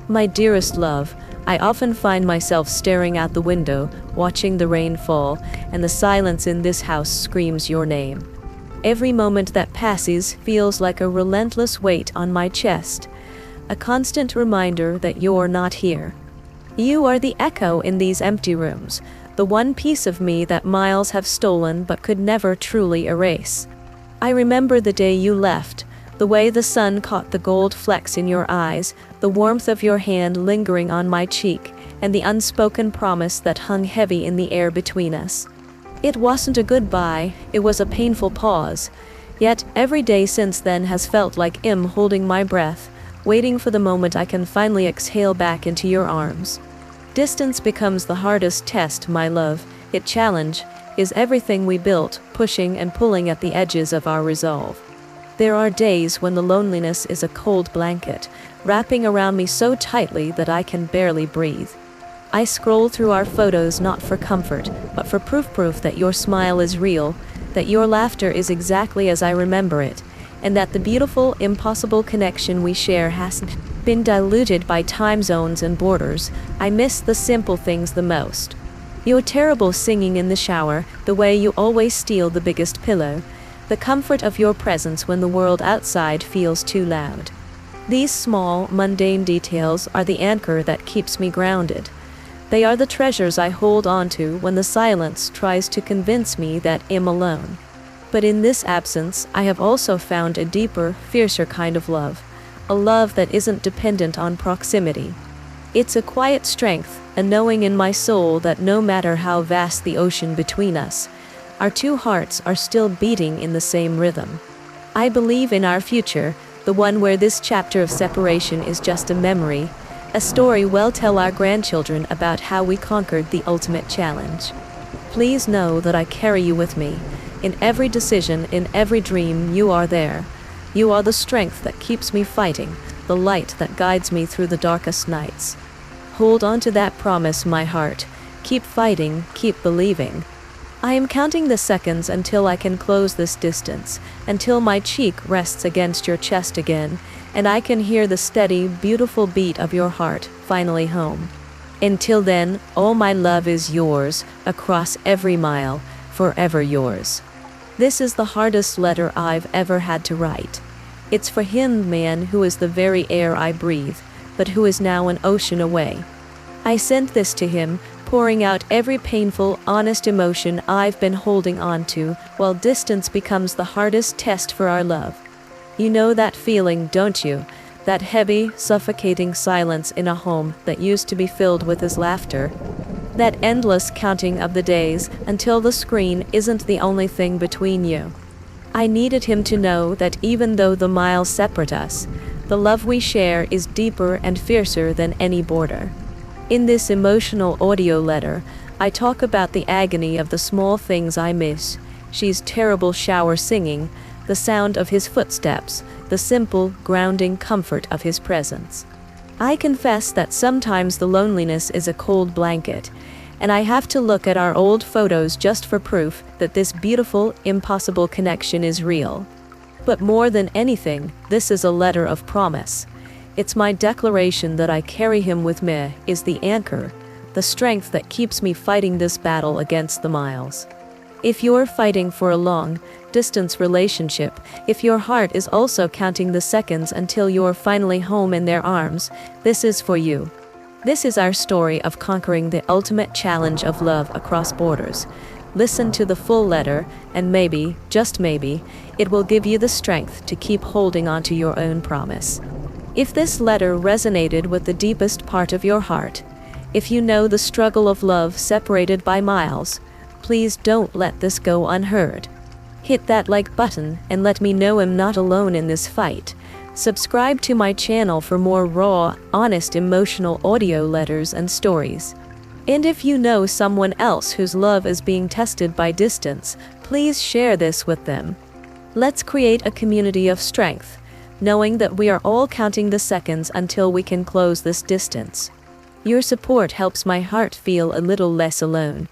My dearest love, I often find myself staring out the window, watching the rain fall, and the silence in this house screams your name. Every moment that passes feels like a relentless weight on my chest, a constant reminder that you're not here. You are the echo in these empty rooms, the one piece of me that miles have stolen but could never truly erase. I remember the day you left, the way the sun caught the gold flecks in your eyes, the warmth of your hand lingering on my cheek, and the unspoken promise that hung heavy in the air between us. It wasn't a goodbye, it was a painful pause. Yet every day since then has felt like holding my breath, waiting for the moment I can finally exhale back into your arms. Distance becomes the hardest test, my love. Its challenge is everything we built, pushing and pulling at the edges of our resolve. There are days when the loneliness is a cold blanket, wrapping around me so tightly that I can barely breathe. I scroll through our photos not for comfort, but for proof that your smile is real, that your laughter is exactly as I remember it, and that the beautiful, impossible connection we share hasn't been diluted by time zones and borders. I miss the simple things the most. Your terrible singing in the shower, the way you always steal the biggest pillow, the comfort of your presence when the world outside feels too loud. These small, mundane details are the anchor that keeps me grounded. They are the treasures I hold onto when the silence tries to convince me that I'm alone. But in this absence, I have also found a deeper, fiercer kind of love, a love that isn't dependent on proximity. It's a quiet strength, a knowing in my soul that no matter how vast the ocean between us, our two hearts are still beating in the same rhythm. I believe in our future, the one where this chapter of separation is just a memory, a story we'll tell our grandchildren about how we conquered the ultimate challenge. Please know that I carry you with me. In every decision, in every dream, you are there. You are the strength that keeps me fighting, the light that guides me through the darkest nights. Hold on to that promise, my heart. Keep fighting, keep believing. I am counting the seconds until I can close this distance, until my cheek rests against your chest again, and I can hear the steady, beautiful beat of your heart finally home. Until then, all my love is yours, across every mile, forever yours. This is the hardest letter I've ever had to write. It's for him, man, who is the very air I breathe, but who is now an ocean away. I sent this to him, pouring out every painful, honest emotion I've been holding on to, while distance becomes the hardest test for our love. You know that feeling, don't you? That heavy, suffocating silence in a home that used to be filled with his laughter. That endless counting of the days until the screen isn't the only thing between you. I needed him to know that even though the miles separate us, the love we share is deeper and fiercer than any border. In this emotional audio letter, I talk about the agony of the small things I miss. She's terrible shower singing, the sound of his footsteps, the simple, grounding comfort of his presence. I confess that sometimes the loneliness is a cold blanket, and I have to look at our old photos just for proof that this beautiful, impossible connection is real. But more than anything, this is a letter of promise. It's my declaration that I carry him with me, is the anchor, the strength that keeps me fighting this battle against the miles. If you're fighting for a long, distance relationship, if your heart is also counting the seconds until you're finally home in their arms, this is for you. This is our story of conquering the ultimate challenge of love across borders. Listen to the full letter, and maybe, just maybe, it will give you the strength to keep holding on to your own promise. If this letter resonated with the deepest part of your heart, if you know the struggle of love separated by miles, please don't let this go unheard. Hit that like button and let me know I'm not alone in this fight. Subscribe to my channel for more raw, honest emotional audio letters and stories. And if you know someone else whose love is being tested by distance, please share this with them. Let's create a community of strength, knowing that we are all counting the seconds until we can close this distance. Your support helps my heart feel a little less alone.